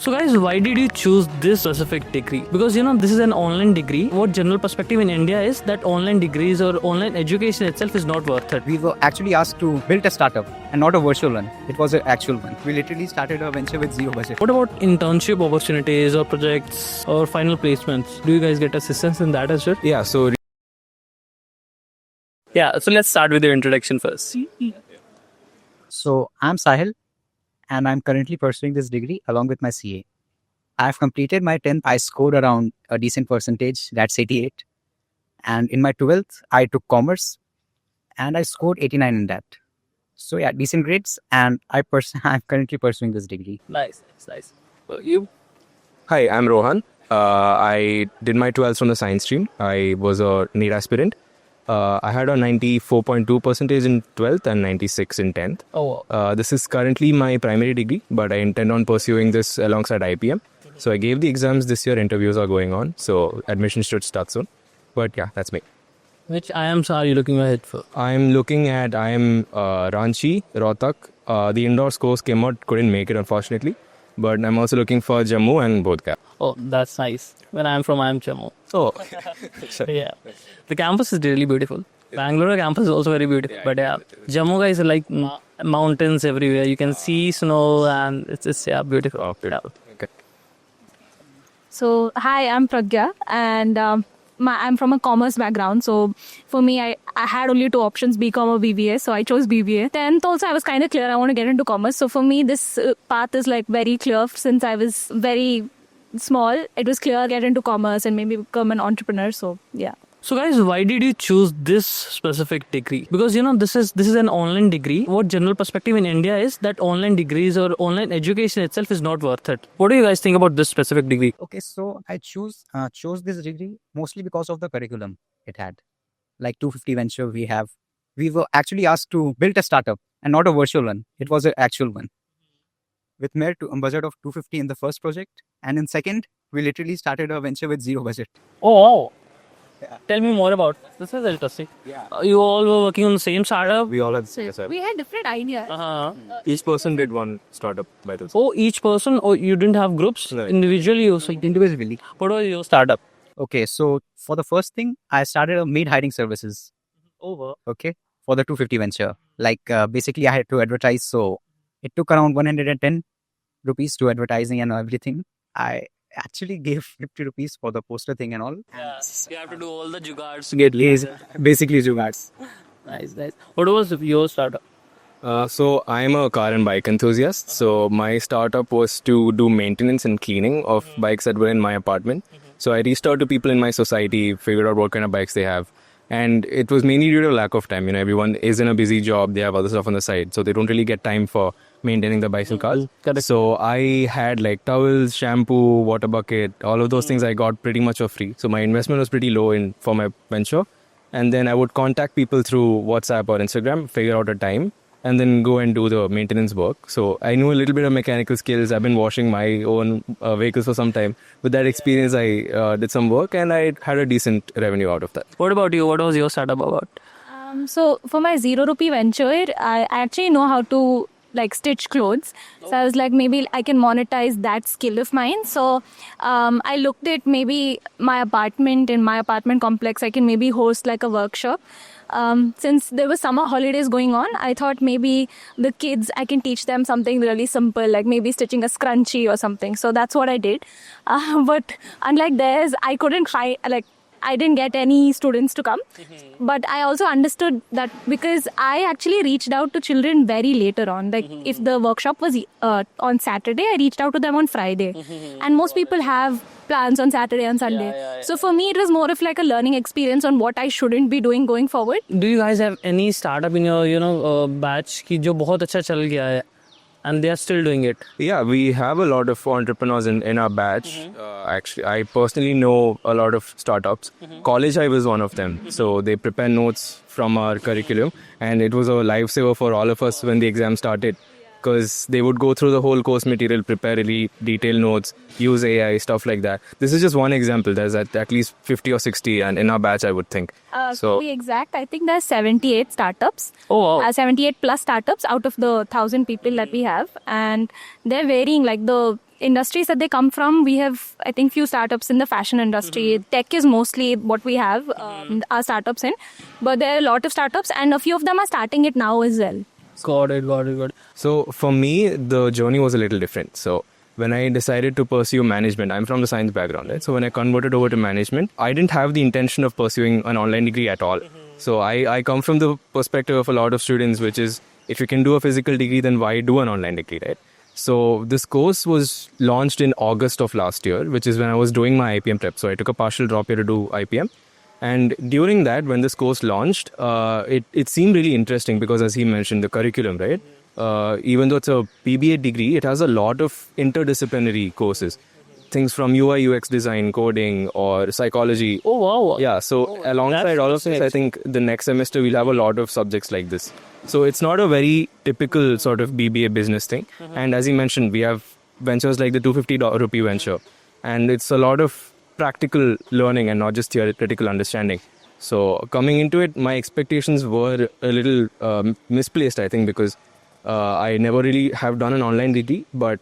So guys, why did you choose this specific degree? Because this is an online degree. What general perspective in India is that online degrees or online education itself is not worth it. We were actually asked to build a startup and not a virtual one. It was an actual one. We literally started a venture with zero budget. What about internship opportunities or projects or final placements? Do you guys get assistance in that as well? Yeah, so let's start with your introduction first. So I'm Sahil and I'm currently pursuing this degree along with my CA. I've completed my 10th. I scored around a decent percentage, that's 88. And in my 12th, I took commerce and I scored 89 in that. So yeah, decent grades, and I'm currently pursuing this degree. Nice. Well, you? hi, I'm Rohan. I did my 12th from the science stream. I was a NEET aspirant. I had a 94.2 percentage in 12th and 96 in 10th. Oh, wow. This is currently my primary degree, but I intend on pursuing this alongside IPM. So I gave the exams this year. Interviews are going on, so admission should start soon. But yeah, that's me. Which IIMs are you looking ahead for? I'm looking at IIM Ranchi, Rohtak. The indoors course came out, couldn't make it unfortunately. But I'm also looking for Jammu and Bodh. Oh, that's nice. When I'm from IIM Jammu. Oh, Yeah. The campus is really beautiful. Bangalore campus is also very beautiful. But yeah, Jammu guys are like mountains everywhere. You can see snow and it's just beautiful. Oh, beautiful. Okay. So, hi, I'm Pragya, and I'm from a commerce background. So, for me, I had only two options, BCom or BBA. So, I chose BBA. 10th also, I was kind of clear, I want to get into commerce. So, for me, this path is like very clear since I was very small. It was clear, get into commerce and maybe become an entrepreneur. So, yeah. So guys, why did you choose this specific degree? Because this is an online degree. What general perspective in India is that online degrees or online education itself is not worth it. What do you guys think about this specific degree? Okay, so I chose this degree mostly because of the curriculum it had. Like 250 venture we were actually asked to build a startup and not a virtual one. It was an actual one. With mere budget of 250 in the first project, and in second, we literally started a venture with zero budget. Oh wow. Yeah. Tell me more about this. Is interesting. Yeah. You all were working on the same startup? We all had We had different ideas. Each person did one startup by themselves. Oh, each person? Oh, you didn't have groups? No. Individually also? Individually. What was your startup? Okay, so for the first thing, I started a maid hiring services. Over. Okay, for the 250 venture. Like basically, I had to advertise. So it took around 110 rupees to advertising and everything. I actually gave 50 rupees for the poster thing and all. Yeah, you have to do all the jugards to get Yes, basically jugards. Nice. What was your startup? So I'm a car and bike enthusiast. So my startup was to do maintenance and cleaning of bikes that were in my apartment. So I reached out to people in my society, figured out what kind of bikes they have. And it was mainly due to lack of time. Everyone is in a busy job. They have other stuff on the side. So they don't really get time for maintaining the bikes and cars. Correct. So I had like towels, shampoo, water bucket, all of those things I got pretty much for free. So my investment was pretty low for my venture. And then I would contact people through WhatsApp or Instagram, figure out a time, and then go and do the maintenance work. So I knew a little bit of mechanical skills. I've been washing my own vehicles for some time. With that experience, I did some work and I had a decent revenue out of that. What about you? What was your startup about? So for my 0 rupee venture, I actually know how to like stitch clothes. So I was like, maybe I can monetize that skill of mine. So I looked at maybe in my apartment complex, I can maybe host like a workshop. Since there were summer holidays going on, I thought maybe the kids, I can teach them something really simple, like maybe stitching a scrunchie or something. So that's what I did. But unlike theirs, I couldn't try, I didn't get any students to come. But I also understood that because I actually reached out to children very later on. Like if the workshop was on Saturday, I reached out to them on Friday. And most people have plans on Saturday and Sunday. So for me, it was more of like a learning experience on what I shouldn't be doing going forward. Do you guys have any startup in your batch ki jo bahut acha chal gaya hai? And they are still doing it? Yeah, we have a lot of entrepreneurs in our batch. Actually, I personally know a lot of startups. College, I was one of them. So they prepare notes from our curriculum. And it was a lifesaver for all of us when the exam started. Because they would go through the whole course material, prepare really detailed notes, use AI, stuff like that. This is just one example. There's at least 50 or 60 and in our batch, I would think. To be exact, I think there's 78 startups. Oh, wow. 78 plus startups out of the 1,000 people that we have. And they're varying, like the industries that they come from, we have, I think, few startups in the fashion industry. Tech is mostly what we have our startups in. But there are a lot of startups and a few of them are starting it now as well. Got it. So for me, the journey was a little different. So when I decided to pursue management, I'm from the science background, right? So when I converted over to management, I didn't have the intention of pursuing an online degree at all. So I come from the perspective of a lot of students, which is if you can do a physical degree, then why do an online degree, right? So this course was launched in August of last year, which is when I was doing my IPM prep. So I took a partial drop year to do IPM. And during that, when this course launched, it seemed really interesting because, as he mentioned, the curriculum, right? Even though it's a BBA degree, it has a lot of interdisciplinary courses. Things from UI, UX design, coding, or psychology. Oh, wow. Yeah, so alongside all of this, I think the next semester we'll have a lot of subjects like this. So it's not a very typical sort of BBA business thing. And as he mentioned, we have ventures like the 250 rupee venture. And it's a lot of practical learning and not just theoretical understanding. So coming into it, my expectations were a little misplaced, I think, because I never really have done an online degree, but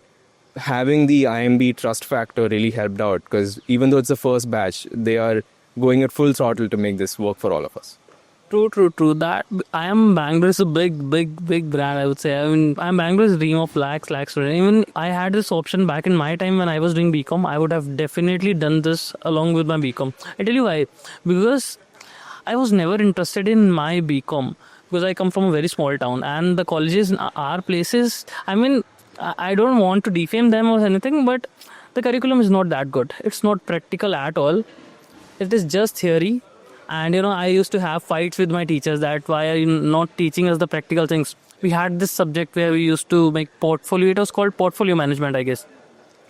having the IIM B trust factor really helped out because even though it's the first batch, they are going at full throttle to make this work for all of us. True. That IIM Bangalore is a big brand, I would say. I mean, IIM Bangalore's dream of lakhs. Even I had this option back in my time when I was doing BCom. I would have definitely done this along with my BCom. I tell you why. Because I was never interested in my BCom because I come from a very small town and the colleges are places. I mean, I don't want to defame them or anything, but the curriculum is not that good. It's not practical at all. It is just theory. And, I used to have fights with my teachers that why are you not teaching us the practical things? We had this subject where we used to make portfolio. It was called portfolio management, I guess.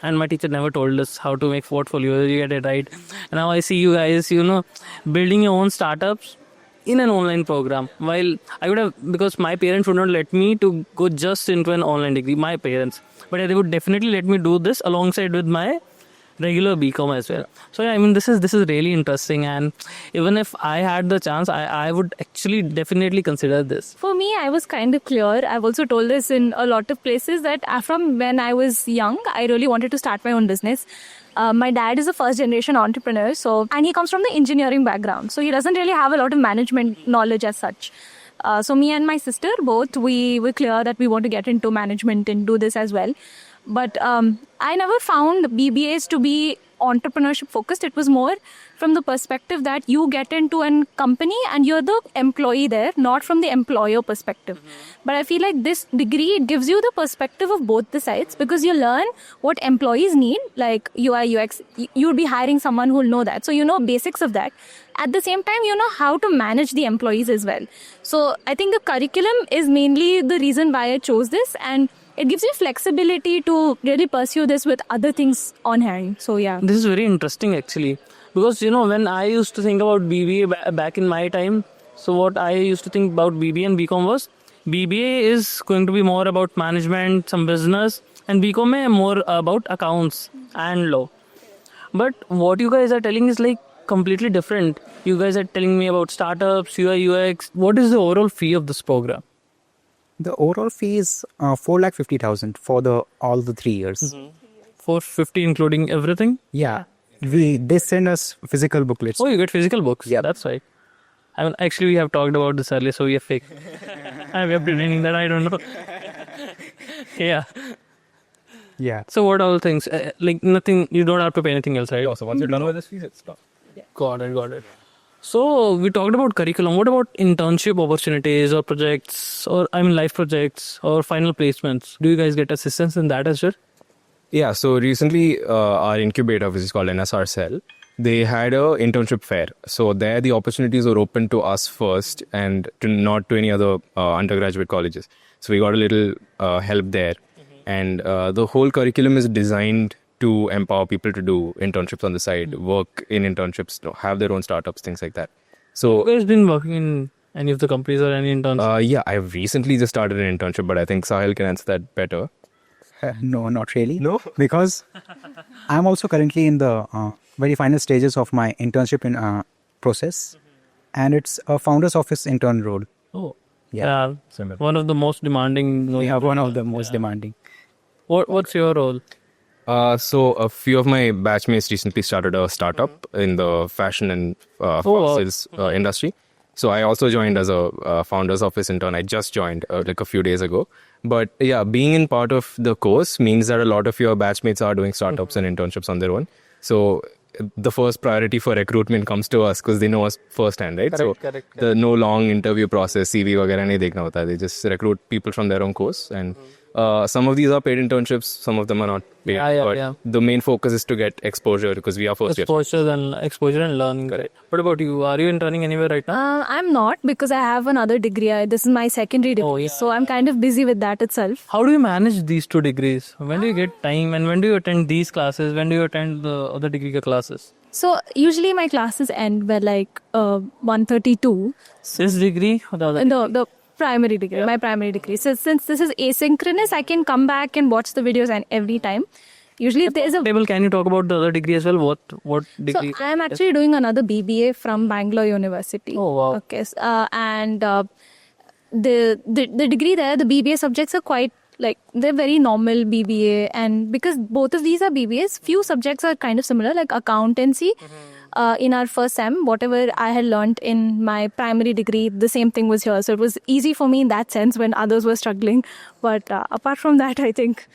And my teacher never told us how to make portfolio. You get it right. And now I see you guys, building your own startups in an online program. While I would have, because my parents would not let me to go just into an online degree, my parents. But they would definitely let me do this alongside with my regular BCom as well. So yeah, I mean, this is really interesting, and even if I had the chance, I would actually definitely consider this. For me, I was kind of clear. I've also told this in a lot of places that from when I was young, I really wanted to start my own business. My dad is a first generation entrepreneur, and he comes from the engineering background, so he doesn't really have a lot of management knowledge as such. So me and my sister both, we were clear that we want to get into management and do this as well. But I never found BBAs to be entrepreneurship focused. It was more from the perspective that you get into a company and you're the employee there, not from the employer perspective. But I feel like this degree, it gives you the perspective of both the sides because you learn what employees need, like UI, UX. You'll be hiring someone who'll know that. So you know basics of that. At the same time, you know how to manage the employees as well. So I think the curriculum is mainly the reason why I chose this, and it gives you flexibility to really pursue this with other things on hand. So yeah. This is very interesting actually. Because, when I used to think about BBA back in my time, so what I used to think about BBA and BCom was, BBA is going to be more about management, some business, and BCom is more about accounts and law. But what you guys are telling is like completely different. You guys are telling me about startups, UI, UX. What is the overall fee of this program? The overall fee is 4,50,000 for all the 3 years. 450 including everything? Yeah. They send us physical booklets. Oh, you get physical books? Yeah. That's right. I mean, actually, we have talked about this earlier, so we are fake. We are pretending that I don't know. Yeah. Yeah. So what all things? Like nothing, you don't have to pay anything else, right? So once you're done with this fees, it's done. Got it. So we talked about curriculum. What about internship opportunities or projects or life projects or final placements? Do you guys get assistance in that as well? Yeah, so recently our incubator, which is called NSR Cell, they had a internship fair. So there the opportunities were open to us first and not to any other undergraduate colleges. So we got a little help there. And the whole curriculum is designed to empower people to do internships on the side, work in internships, have their own startups, things like that. So you guys been working in any of the companies or any internships? Yeah, I've recently just started an internship, but I think Sahil can answer that better. No, not really. No? Because I'm also currently in the very final stages of my internship process. And it's a founder's office intern role. Oh, Yeah. one of the most demanding. We have one of the most demanding. What's your role? So a few of my batchmates recently started a startup in the fashion and fossils industry. So I also joined as a founder's office intern. I just joined like a few days ago. But yeah, being in part of the course means that a lot of your batchmates are doing startups and internships on their own. So the first priority for recruitment comes to us because they know us firsthand, right? Correct. The no long interview process, CV वगैरह नहीं देखना होता. They just recruit people from their own course, and some of these are paid internships, some of them are not paid. But the main focus is to get exposure because we are first year. Exposure and learning. Correct. What about you? Are you interning anywhere right now? I'm not, because I have another degree. This is my secondary degree. Oh, yeah. So I'm kind of busy with that itself. How do you manage these two degrees? When do you get time, and when do you attend these classes? When do you attend the other degree ka classes? So usually my classes end by like 1:32. This degree or the other? No, the primary degree, my primary degree. So since this is asynchronous, I can come back and watch the videos and every time. Usually there's a... Can you talk about the other degree as well? What degree? So I am actually doing another BBA from Bangalore University. Oh, wow. Okay. And the degree there, the BBA subjects are quite like, they're very normal BBA. And because both of these are BBAs, few subjects are kind of similar, like accountancy. In our first sem, whatever I had learned in my primary degree, the same thing was here. So it was easy for me in that sense when others were struggling. But apart from that, I think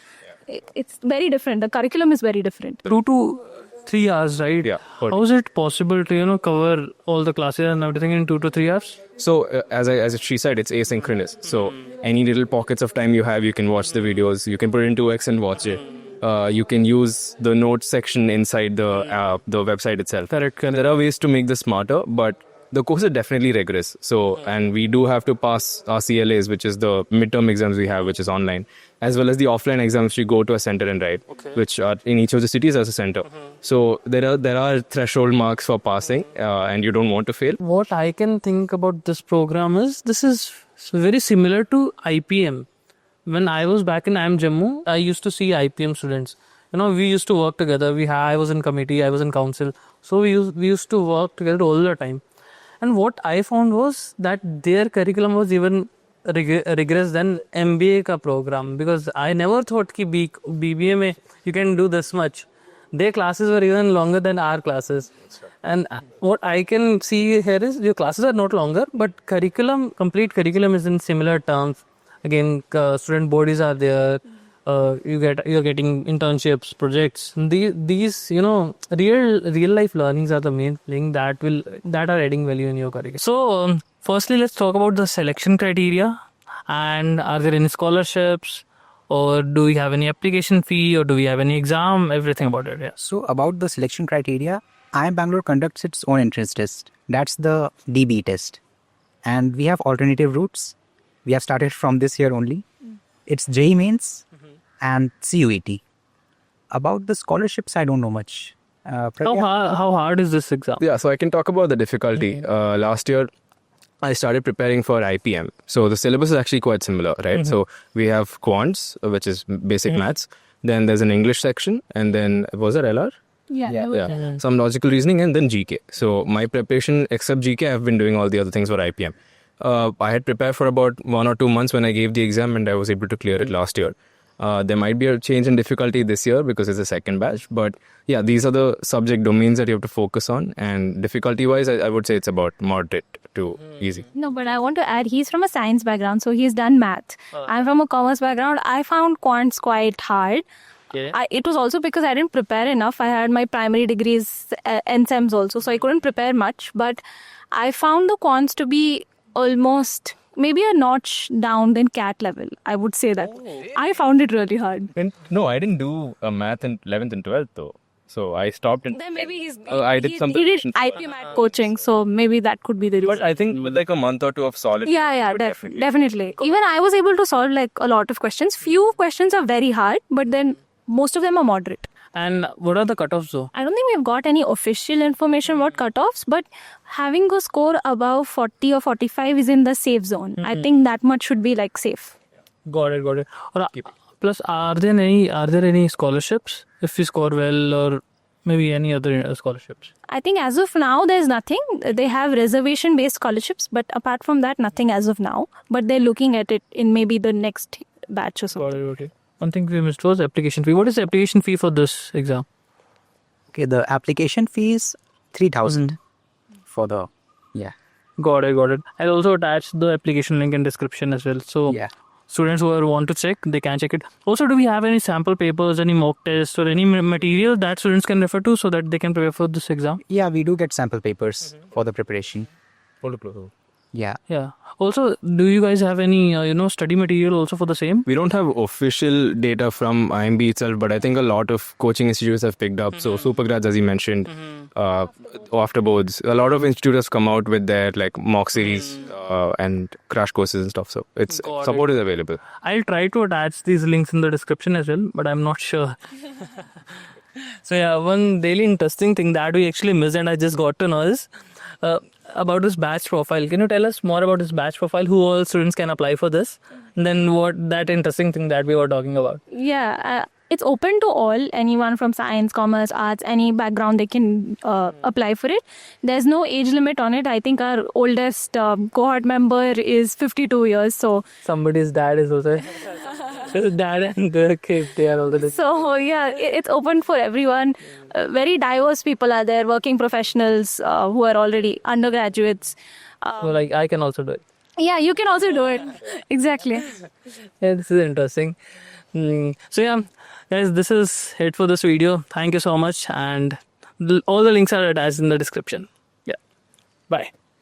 it's very different. The curriculum is very different. 2 to 3 hours, right? Yeah. How is it possible to cover all the classes and everything in 2 to 3 hours? So as she said, it's asynchronous. So any little pockets of time you have, you can watch the videos. You can put it in 2x and watch it. You can use the notes section inside the website itself. Correct. There are ways to make this smarter, but the course is definitely rigorous. So, and we do have to pass our CLAs, which is the midterm exams we have, which is online, as well as the offline exams. We go to a center and write, which are in each of the cities as a center. So there are threshold marks for passing, and you don't want to fail. What I can think about this program is this is very similar to IPM. When I was back in IIM Jammu, I used to see IPM students. We used to work together. I was in committee, I was in council. So we used to work together all the time. And what I found was that their curriculum was even rigorous than MBA ka program, because I never thought ki BBA mein you can do this much. Their classes were even longer than our classes. And what I can see here is your classes are not longer, but complete curriculum is in similar terms. Again, student bodies are there. You're getting internships, projects. These real life learnings are the main thing that are adding value in your curriculum. So firstly, let's talk about the selection criteria. And are there any scholarships, or do we have any application fee, or do we have any exam? Everything about it. Yeah. So about the selection criteria, IIM Bangalore conducts its own entrance test. That's the DB test. And we have alternative routes. We have started from this year only. It's JEE Mains and CUET. About the scholarships, I don't know much. How hard is this exam? Yeah, so I can talk about the difficulty. Last year, I started preparing for IPM. So the syllabus is actually quite similar, right? So we have quants, which is basic maths. Then there's an English section. And then, was there LR? Yeah. Some logical reasoning, and then GK. So my preparation, except GK, I've been doing all the other things for IPM. I had prepared for about 1 or 2 months when I gave the exam, and I was able to clear it last year. There might be a change in difficulty this year because it's a second batch. But yeah, these are the subject domains that you have to focus on. And difficulty-wise, I would say it's about moderate to easy. No, but I want to add, he's from a science background, so he's done math. I'm from a commerce background. I found quants quite hard. Okay. It was also because I didn't prepare enough. I had my primary degrees, NSEMs also, so I couldn't prepare much. But I found the quants to be almost maybe a notch down than CAT level. I would say that. I found it really hard. No, I didn't do math in 11th and 12th though. So I stopped in... Then maybe I did something... He did IP math coaching, so maybe that could be the reason. But I think with like a month or two of solid... Yeah, definitely. Even I was able to solve like a lot of questions. Few questions are very hard, but then most of them are moderate. And what are the cutoffs though? I don't think we've got any official information about cutoffs, but having a score above 40 or 45 is in the safe zone. I think that much should be like safe. Got it. Or, plus, are there any scholarships if you score well, or maybe any other scholarships? I think as of now, there's nothing. They have reservation-based scholarships, but apart from that, nothing as of now. But they're looking at it in maybe the next batch or something. Got it. Okay. One thing we missed was application fee. What is the application fee for this exam? Okay, the application fee is 3,000 for the Got it. I'll also attach the application link in description as well. So students who want to check, they can check it. Also, do we have any sample papers, any mock tests, or any material that students can refer to so that they can prepare for this exam? Yeah, we do get sample papers for the preparation. Yeah. Yeah. Also, do you guys have any study material also for the same? We don't have official data from IIM B itself, but I think a lot of coaching institutes have picked up. So Supergrads, as you mentioned, after boards, a lot of institutes have come out with their like mock series and crash courses and stuff. So it's support is available. I'll try to attach these links in the description as well, but I'm not sure. So yeah, one really interesting thing that we actually missed and I just got to know is about this batch profile. Can you tell us more about this batch profile? Who all students can apply for this? And then what that interesting thing that we were talking about? Yeah, it's open to all, anyone from science, commerce, arts, any background, they can apply for it. There's no age limit on it. I think our oldest cohort member is 52 years. So Somebody's dad is also his dad and the kid, they are also So yeah, it's open for everyone. Very diverse people are there, working professionals who are already undergraduates. so like I can also do it. Yeah, you can also do it. Exactly. Yeah, this is interesting. So yeah, guys, this is it for this video. Thank you so much, and all the links are attached in the description. Yeah, bye.